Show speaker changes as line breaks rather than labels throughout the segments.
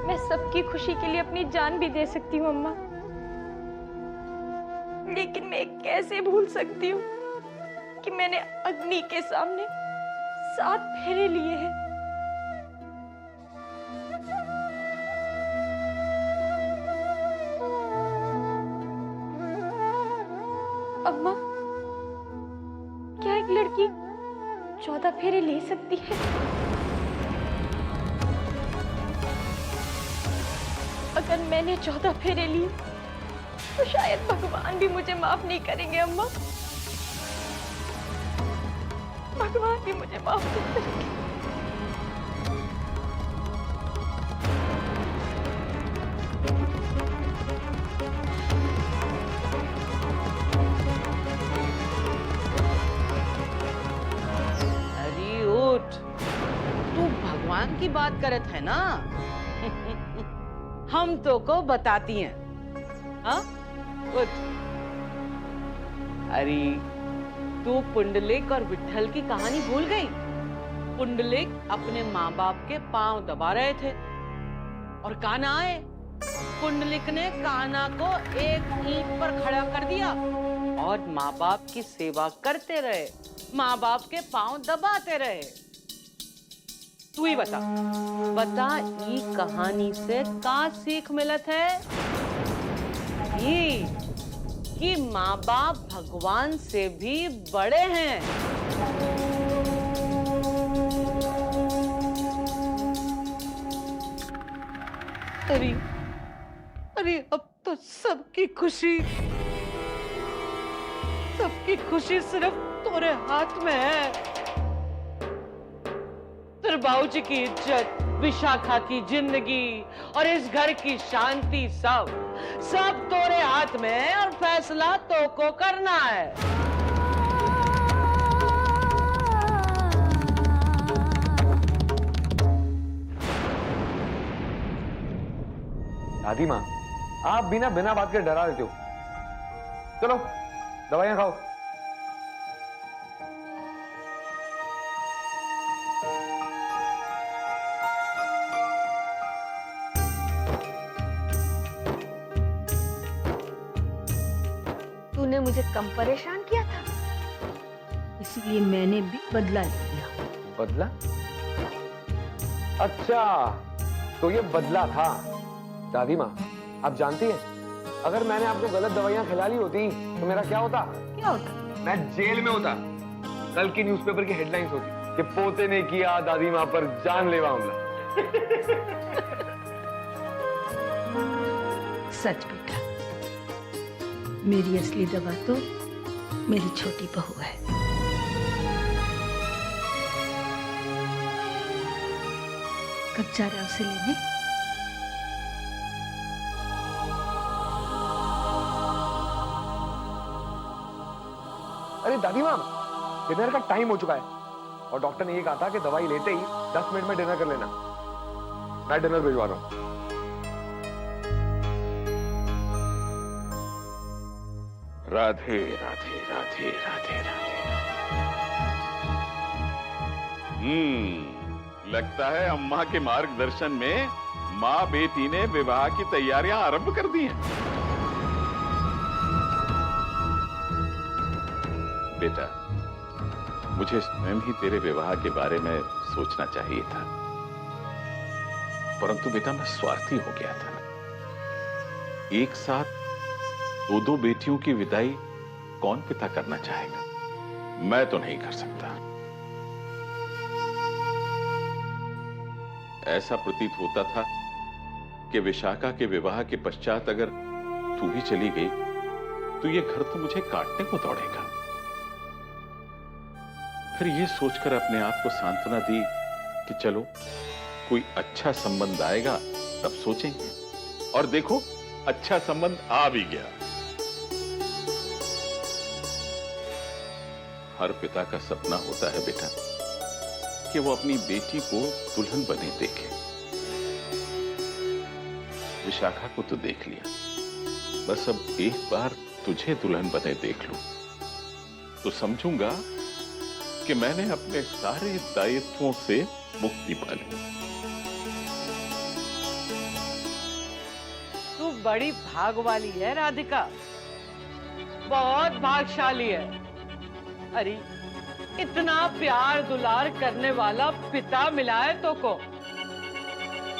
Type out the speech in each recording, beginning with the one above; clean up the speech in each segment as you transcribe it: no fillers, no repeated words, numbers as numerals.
मैं सबकी खुशी के लिए अपनी जान भी दे सकती हूँ अम्मा, लेकिन मैं कैसे भूल सकती हूँ कि मैंने अग्नि के सामने 7 फेरे लिए हैं। अम्मा, क्या एक लड़की 14 फेरे ले सकती है? अगर मैंने 14 फेरे लिए तो शायद भगवान भी मुझे माफ नहीं करेंगे अम्मा। भगवान भी मुझे माफ नहीं करेंगे।
अरे उठ, तू भगवान की बात करत है ना? हम तो को बताती हैं। हाँ, उठ। अरे तू पुंडलिक और विट्ठल की कहानी भूल गई? पुंडलिक अपने माँ बाप के पांव दबा रहे थे और कान्हा आए। पुंडलिक ने कान्हा को एक ईंट पर खड़ा कर दिया और माँ बाप की सेवा करते रहे, माँ बाप के पांव दबाते रहे। तू ही बता, ई कहानी से का सीख मिलत है? ये कि माँ बाप भगवान से भी बड़े हैं। अरे अरे, अब तो सबकी खुशी सिर्फ तोरे हाथ में है। तेरे बाबूजी की इज्जत, विशाखा की जिंदगी और इस घर की शांति सब तोरे हाथ में है और फैसला तो को करना है।
दादी माँ, आप बिना बात के डरा देते हो। चलो दवाइयां खाओ।
तूने मुझे कम परेशान किया था, इसलिए मैंने भी बदला लिया।
बदला? अच्छा, तो ये बदला था। दादी माँ, आप जानती हैं, अगर मैंने आपको गलत दवाइयां खिला ली होती तो मेरा क्या होता?
क्या होता?
मैं जेल में होता। कल की न्यूज़पेपर की हेडलाइंस होती कि पोते ने किया दादी माँ पर जानलेवा हमला।
सच बेटा, मेरी असली दवा तो मेरी छोटी बहू है। कब जा रहा उसे लेने?
अरे दादी माँ, डिनर का टाइम हो चुका है और डॉक्टर ने ये कहा था कि दवाई लेते ही 10 मिनट में डिनर कर लेना। मैं डिनर भिजवा रहा हूँ।
राधे राधे राधे राधे राधे। लगता है अम्मा के मार्गदर्शन में माँ बेटी ने विवाह की तैयारियां आरंभ कर दी हैं। बेटा, मुझे स्वयं ही तेरे विवाह के बारे में सोचना चाहिए था, परंतु बेटा मैं स्वार्थी हो गया था। एक साथ दो बेटियों की विदाई कौन पिता करना चाहेगा? मैं तो नहीं कर सकता। ऐसा प्रतीत होता था कि विशाखा के विवाह के पश्चात अगर तू भी चली गई तो ये घर तो मुझे काटने को दौड़ेगा। फिर ये सोचकर अपने आप को सांत्वना दी कि चलो कोई अच्छा संबंध आएगा तब सोचेंगे, और देखो अच्छा संबंध आ भी गया। हर पिता का सपना होता है बेटा कि वो अपनी बेटी को दुल्हन बने देखे। विशाखा को तो देख लिया, बस अब एक बार तुझे दुल्हन बने देख लूं तो समझूंगा कि मैंने अपने सारे दायित्वों से मुक्ति पा ली।
बड़ी भाग वाली है राधिका, बहुत भाग्यशाली है। अरे इतना प्यार दुलार करने वाला पिता मिला है तो को।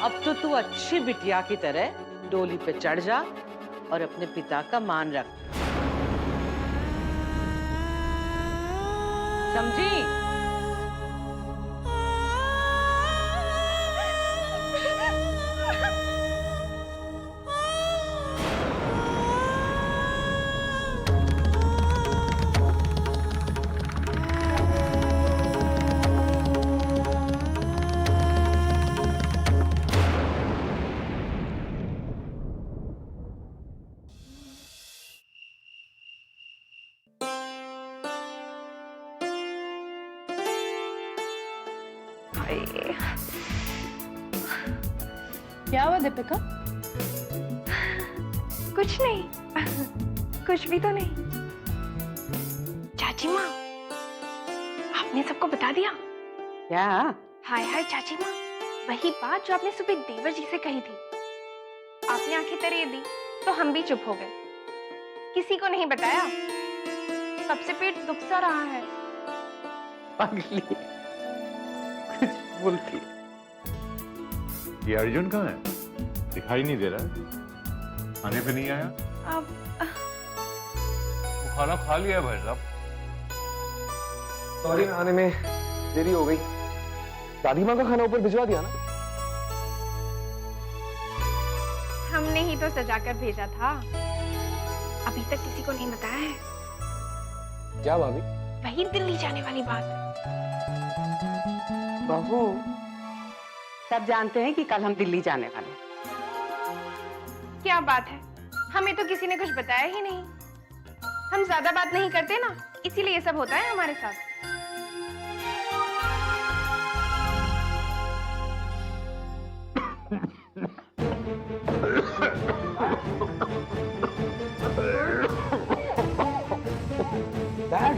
अब तो तू अच्छी बिटिया की तरह डोली पे चढ़ जा और अपने पिता का मान रख, समझी?
क्या हुआ दीपिका? कुछ नहीं, कुछ भी तो नहीं। चाची माँ, आपने सबको बता दिया?
क्या?
हाय हाय चाची माँ, वही बात जो आपने सुबह देवर जी से कही थी। आपने आंखें तरे दी तो हम भी चुप हो गए, किसी को नहीं बताया। तब से पेट दुख सा रहा है।
पागली, कुछ बोलती है।
ये अर्जुन कहाँ है? दिखाई नहीं दे रहा, खाने पे नहीं आया।
अब
वो खाना खा लिया है भाई साहब।
सॉरी, आने में देरी हो गई। दादी माँ का खाना ऊपर भिजवा दिया ना?
हमने ही तो सजाकर भेजा था, अभी तक किसी को नहीं बताया है।
क्या भाभी?
वही दिल्ली जाने वाली बात।
बहू, सब जानते हैं कि कल हम दिल्ली जाने वाले हैं।
क्या बात है, हमें तो किसी ने कुछ बताया ही नहीं। हम ज्यादा बात नहीं करते ना, इसीलिए ये सब होता है हमारे साथ।
डैड,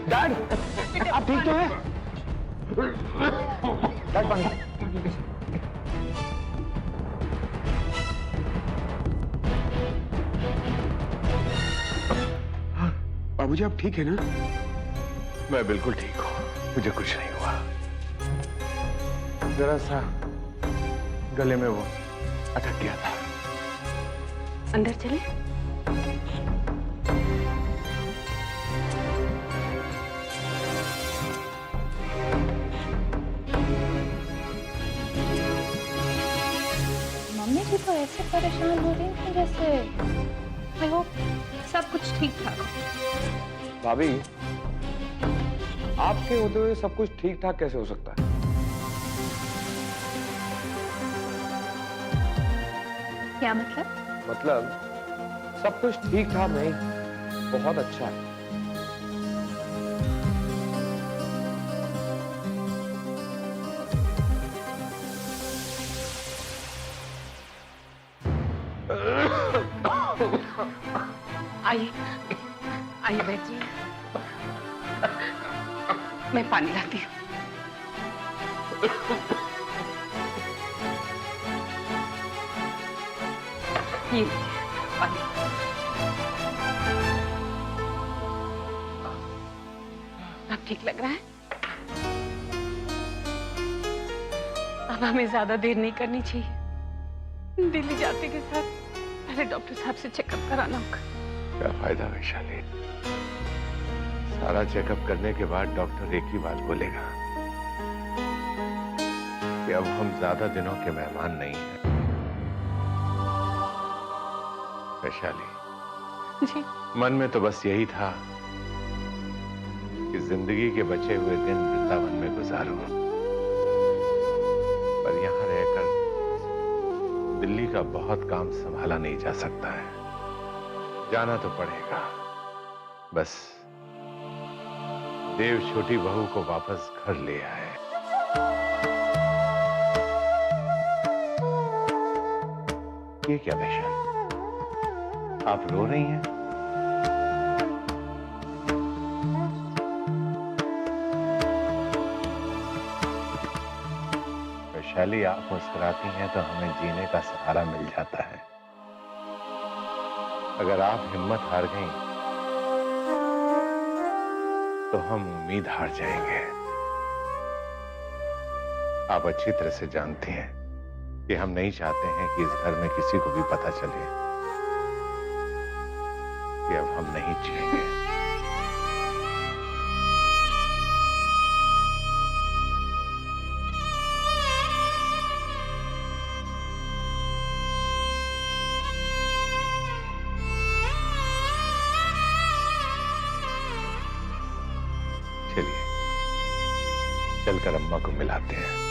डैड, आप ठीक तो हैं? डैड, पानी। बाबूजी, आप ठीक है ना?
मैं बिल्कुल ठीक हूँ, मुझे कुछ नहीं हुआ। जरा सा गले में वो अटक गया था।
अंदर चले। मम्मी जी तो ऐसे परेशान हो रही हैं जैसे आई होप सब कुछ ठीक ठाक हो।
भाभी, आपके होते हुए सब कुछ ठीक ठाक कैसे हो सकता है?
क्या मतलब?
मतलब सब कुछ ठीक ठाक नहीं, बहुत अच्छा है।
आइए, आइए बैठिए। मैं पानी लाती हूँ। ये पानी। अब ठीक लग रहा है? अब हमें ज्यादा देर नहीं करनी चाहिए। दिल्ली जाते के साथ पहले डॉक्टर साहब से चेकअप कराना होगा।
क्या फायदा वैशाली, सारा चेकअप करने के बाद डॉक्टर एक ही बात बोलेगा कि अब हम ज्यादा दिनों के मेहमान नहीं हैं। वैशाली
जी,
मन में तो बस यही था कि जिंदगी के बचे हुए दिन वृंदावन में गुजारूं, पर यहां रहकर दिल्ली का बहुत काम संभाला नहीं जा सकता है। जाना तो पड़ेगा। बस देव छोटी बहू को वापस घर ले आए। ये क्या वैशाली, आप रो रही हैं?
वैशाली आप मुस्कुराती हैं तो हमें जीने का सहारा मिल जाता है। अगर आप हिम्मत हार गई तो हम उम्मीद हार जाएंगे। आप अच्छी तरह से जानती हैं कि हम नहीं चाहते हैं कि इस घर में किसी को भी पता चले कि अब हम नहीं जिएंगे। चलिए चलकर अम्मा को मिलाते हैं।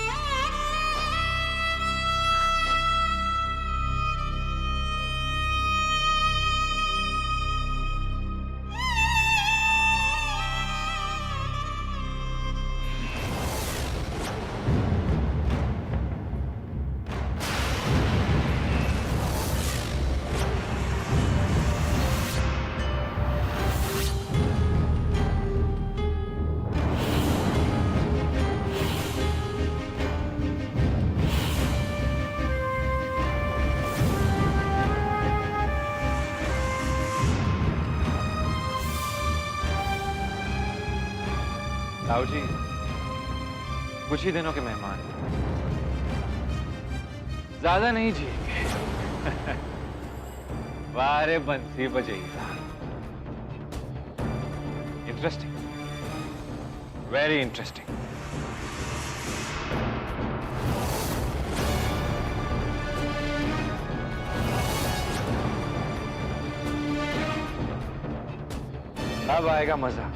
ताऊ जी कुछ ही दिनों के मेहमान, ज्यादा नहीं जिएंगे। वाह रे बंसी बजैया, इंटरेस्टिंग, वेरी इंटरेस्टिंग। अब आएगा मजा।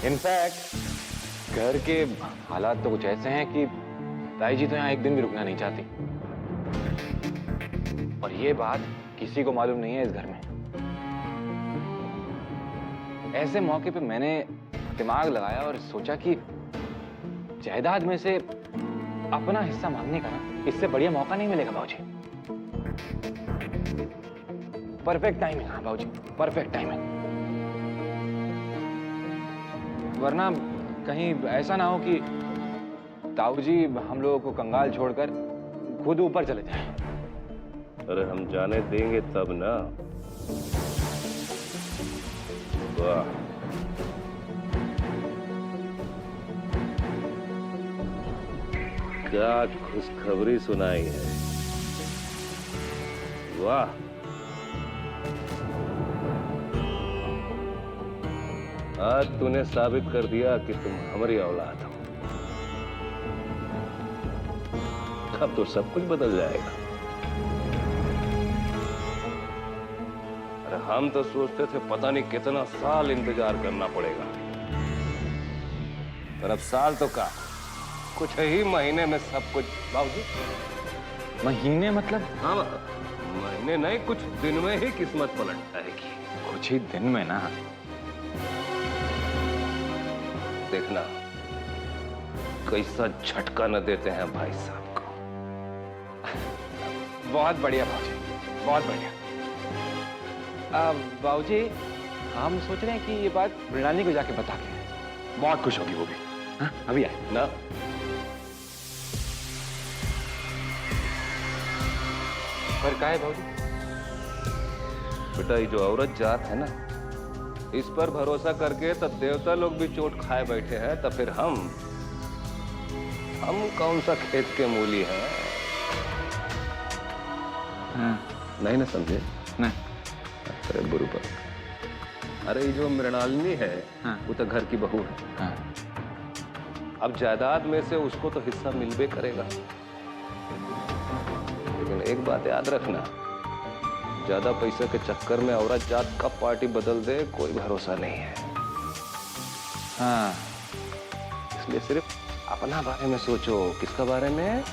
इनफैक्ट घर के हालात तो कुछ ऐसे हैं कि ताई जी तो यहाँ एक दिन भी रुकना नहीं चाहती, और ये बात किसी को मालूम नहीं है इस घर में। ऐसे मौके पे मैंने दिमाग लगाया और सोचा कि जायदाद में से अपना हिस्सा मांगने का ना, इससे बढ़िया मौका नहीं मिलेगा बाबूजी। Perfect timing. हाँ बाबूजी, परफेक्ट टाइमिंग। वरना कहीं ऐसा ना हो कि ताऊ जी हम लोगों को कंगाल छोड़कर खुद ऊपर चले जाएं।
अरे हम जाने देंगे तब ना। वाह, क्या खुशखबरी सुनाई है। वाह, आज तूने साबित कर दिया कि तुम हमारी औलाद हो। अब तो सब कुछ बदल जाएगा। अरे हम तो सोचते थे पता नहीं कितना साल इंतजार करना पड़ेगा, पर अब साल तो का, कुछ ही महीने में सब कुछ। बाबूजी,
महीने मतलब?
हाँ, महीने नहीं, कुछ दिन में ही किस्मत पलट जाएगी।
कुछ ही दिन में ना।
देखना कैसा झटका न देते हैं भाई साहब को।
बहुत बढ़िया बाबूजी, बहुत बढ़िया। बाबूजी, हम सोच रहे हैं कि ये बात मृणालिनी को जाके बता के, बहुत खुश होगी वो भी। हाँ, अभी आए
ना।
पर क्या है बाबूजी?
बेटा, ये जो औरत जात है ना, इस पर भरोसा करके तो देवता लोग भी चोट खाए बैठे हैं, तो फिर हम कौन सा खेत के मूली हैं? नहीं ना समझे?
नहीं।
अरे बुरुबा, अरे ये जो मृणालिनी है,
हाँ।
वो तो घर की बहू है।
हाँ।
अब जायदाद में से उसको तो हिस्सा मिलबे करेगा, लेकिन एक बात याद रखना, ज्यादा पैसे के चक्कर में औरत जात कब पार्टी बदल दे कोई भरोसा नहीं है।
हाँ।
इसलिए सिर्फ अपना बारे में सोचो। किसका बारे में?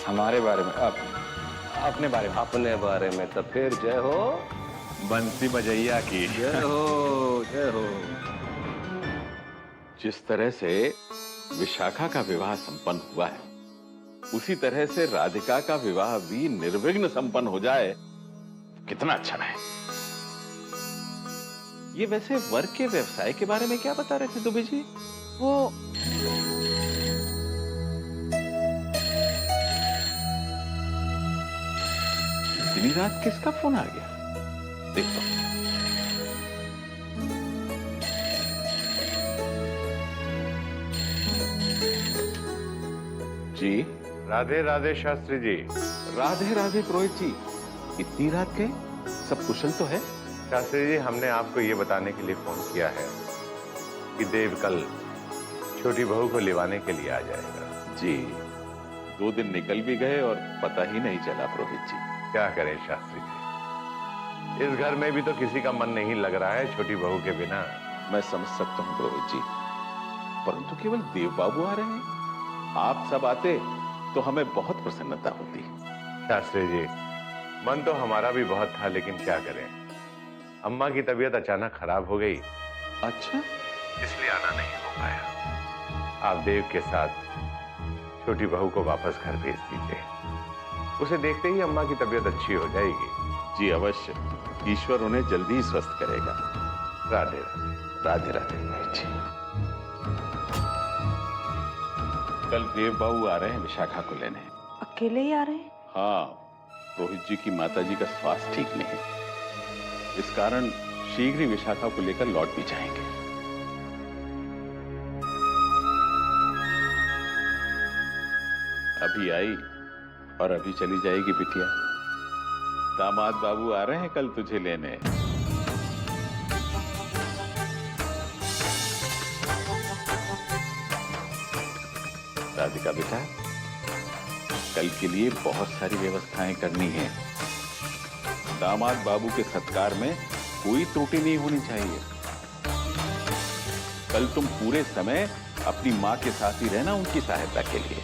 हमारे बारे में। अपने बारे में।
अपने बारे में। तो फिर जय हो
बंसी बजैया की।
जय हो, जय हो।
जिस तरह से विशाखा का विवाह संपन्न हुआ है, उसी तरह से राधिका का विवाह भी निर्विघ्न संपन्न हो जाए, कितना अच्छा रहे। ये वैसे वर के व्यवसाय के बारे में क्या बता रहे थे दुबे जी? इतनी रात किसका फोन आ गया? देखता हूं। जी,
राधे राधे शास्त्री जी।
राधे राधे पुरोहित जी। इतनी रात गए? सब कुशल तो है?
शास्त्री जी, हमने आपको ये बताने के लिए फोन किया है कि देव कल छोटी बहू को लिवाने के लिए आ जाएगा।
जी, 2 दिन निकल भी गए और पता ही नहीं चला पुरोहित जी।
क्या करें शास्त्री जी, इस घर में भी तो किसी का मन नहीं लग रहा है छोटी बहू के बिना।
मैं समझ सकता हूं पुरोहित जी, परंतु केवल देव बाबू आ रहे हैं। आप सब आते तो हमें बहुत प्रसन्नता होती।
शास्त्री जी, मन तो हमारा भी बहुत था, लेकिन क्या करें, अम्मा की तबीयत अचानक खराब हो गई।
अच्छा,
इसलिए आना नहीं हो पाया। आप देव के साथ छोटी बहू को वापस घर भेज दीजिए। उसे देखते ही अम्मा की तबीयत अच्छी हो जाएगी।
जी अवश्य, ईश्वर उन्हें जल्दी ही स्वस्थ करेगा।
राधे राधे।
राधे राधे पुरोहित जी। कल देव बाबू आ रहे हैं विशाखा को लेने।
अकेले ही आ रहे हैं?
हाँ, रोहित जी की माताजी का स्वास्थ्य ठीक नहीं, इस कारण शीघ्र ही विशाखा को लेकर लौट भी जाएंगे। अभी आई और अभी चली जाएगी बिटिया। दामाद बाबू आ रहे हैं कल तुझे लेने। राधिका बेटा, कल के लिए बहुत सारी व्यवस्थाएं करनी है। दामाद बाबू के सत्कार में कोई त्रुटि नहीं होनी चाहिए। कल तुम पूरे समय अपनी मां के साथ ही रहना उनकी सहायता के लिए।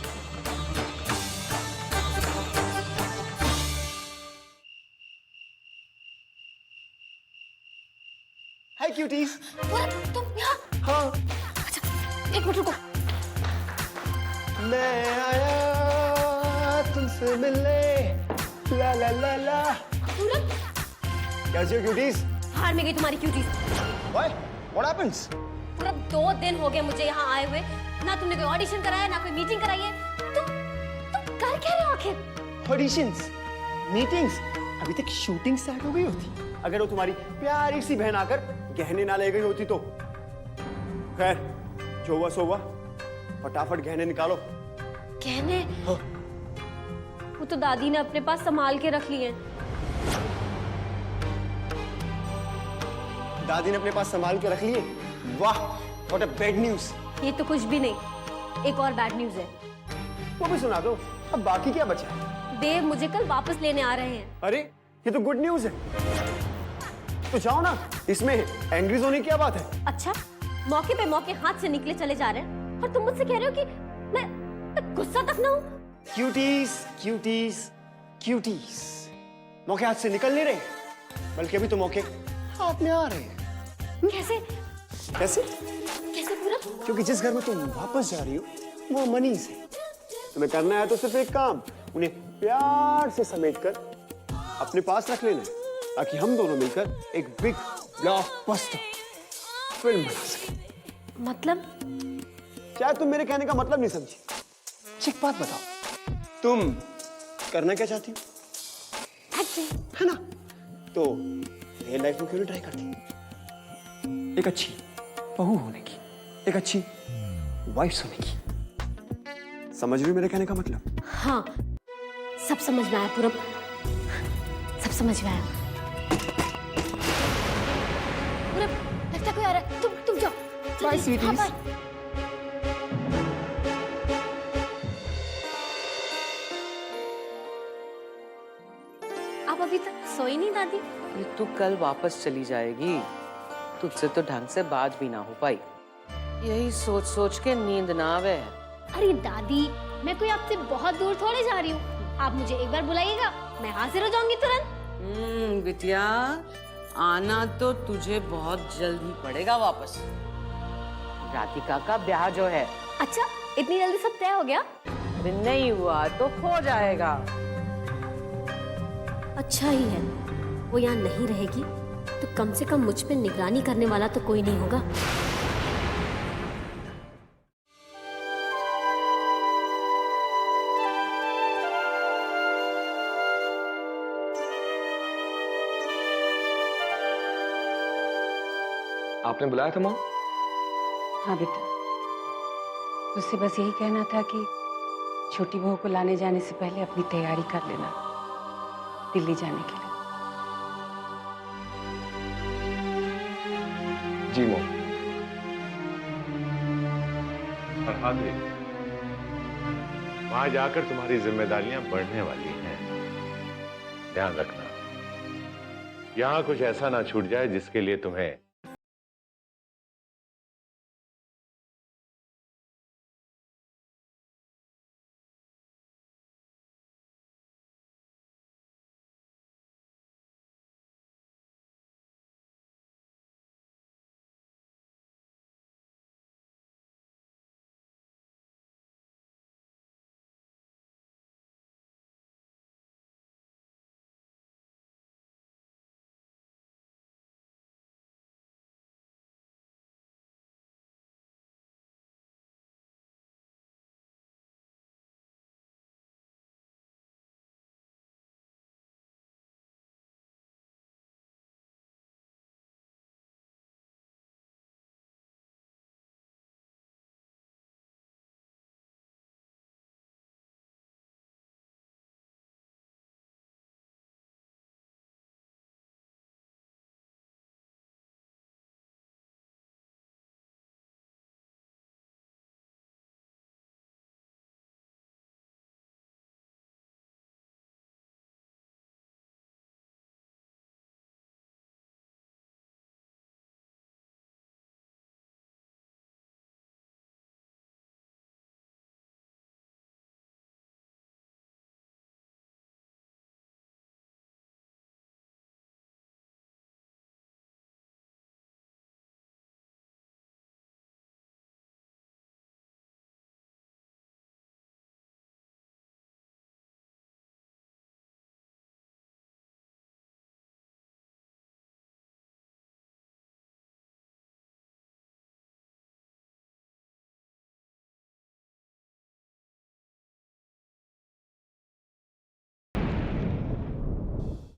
हाय क्यूटीज।
तुम यहाँ?
हाँ,
अच्छा, एक मिनट रुको।
मैं आया तुमसे मिलने, ला ला ला ला।
पूरब,
कैसे हो क्यूटीज?
हार में गई तुम्हारी क्यूटीज।
Why? What happens?
पूरब 2 दिन हो गए मुझे यहाँ आए हुए, ना तुमने कोई ऑडिशन कराया ना कोई मीटिंग कराई है। तुम कर क्या रहे हो आखिर?
Auditions, meetings, अभी तक शूटिंग स्टार्ट हो गई होती अगर वो तुम्हारी प्यारी सी बहन आकर गहने ना ले गई होती तो। खैर, जो हुआ सो हुआ, फटाफट गहने निकालो।
गहने?
हाँ।
वो तो दादी ने अपने पास संभाल के रख लिए हैं।
दादी ने अपने पास संभाल के रख लिए? वाह, व्हाट अ बैड न्यूज।
ये तो कुछ भी नहीं, एक और बैड न्यूज है।
वो भी सुना दो। अब बाकी क्या बचा है?
देव मुझे कल वापस लेने आ रहे हैं।
अरे, ये तो गुड न्यूज है। तो जाओ ना, इसमें एंग्रीज होने की क्या बात है?
अच्छा, मौके पे मौके हाथ से निकले चले जा रहे हैं और तुम मुझसे कह रहे हो कि मैं गुस्सा तक ना हूं।
क्यूटीज, क्यूटीज, क्यूटीज, मौके हाथ से निकल नहीं रहे, बल्कि अभी तो मौके हाथ में आ रहे हैं।
कैसे?
कैसे?
कैसे पूरा?
क्योंकि जिस घर में तुम वापस जा रही हो वो मनीज है। तुम्हें करना है तो सिर्फ एक काम, उन्हें प्यार से समेटकर अपने पास रख लेना है, ताकि हम दोनों मिलकर एक बिग ब्लॉकबस्टर फिल्म बना सकें।
मतलब?
शायद तुम मेरे कहने का मतलब नहीं समझी। एक बात बताओ, तुम करना क्या चाहती हो?
एक्टिंग।
है ना? तो रियल लाइफ में क्यों नहीं ट्राई करती? एक अच्छी बहू होने की, एक अच्छी वाइफ होने की। समझ रही हो मेरे कहने का मतलब?
हाँ, सब समझ में आया पूरब, सब समझ में आया। पूरब, लगता कोई आ रहा है। तुम जाओ।
Bye, sweeties.
हाँ, bye. आप अभी तक सोई नहीं दादी?
ये तू कल वापस चली जाएगी, तुझसे तो ढंग से बात भी ना हो पाई। यही सोच सोच के नींद ना आवे।
अरे दादी, मैं कोई आपसे बहुत दूर थोड़े जा रही हूँ। आप मुझे एक बार बुलाइएगा, मैं हाजिर हो जाऊंगी तुरंत।
बिटिया, आना तो तुझे बहुत जल्दी पड़ेगा वापस। राधिका का ब्याह जो है।
अच्छा, इतनी जल्दी सब तय हो गया?
अरे नहीं हुआ तो हो जाएगा।
अच्छा ही है, वो यहाँ नहीं रहेगी तो कम से कम मुझ पे निगरानी करने वाला तो कोई नहीं होगा।
आपने बुलाया था माँ?
हाँ बेटा, तुझसे बस यही कहना था कि छोटी बहू को लाने जाने से पहले अपनी तैयारी कर लेना दिल्ली जाने के लिए।
जी माँ।
और हाँ देव, वहां जाकर तुम्हारी जिम्मेदारियां बढ़ने वाली हैं। ध्यान रखना, यहां कुछ ऐसा ना छूट जाए जिसके लिए तुम्हें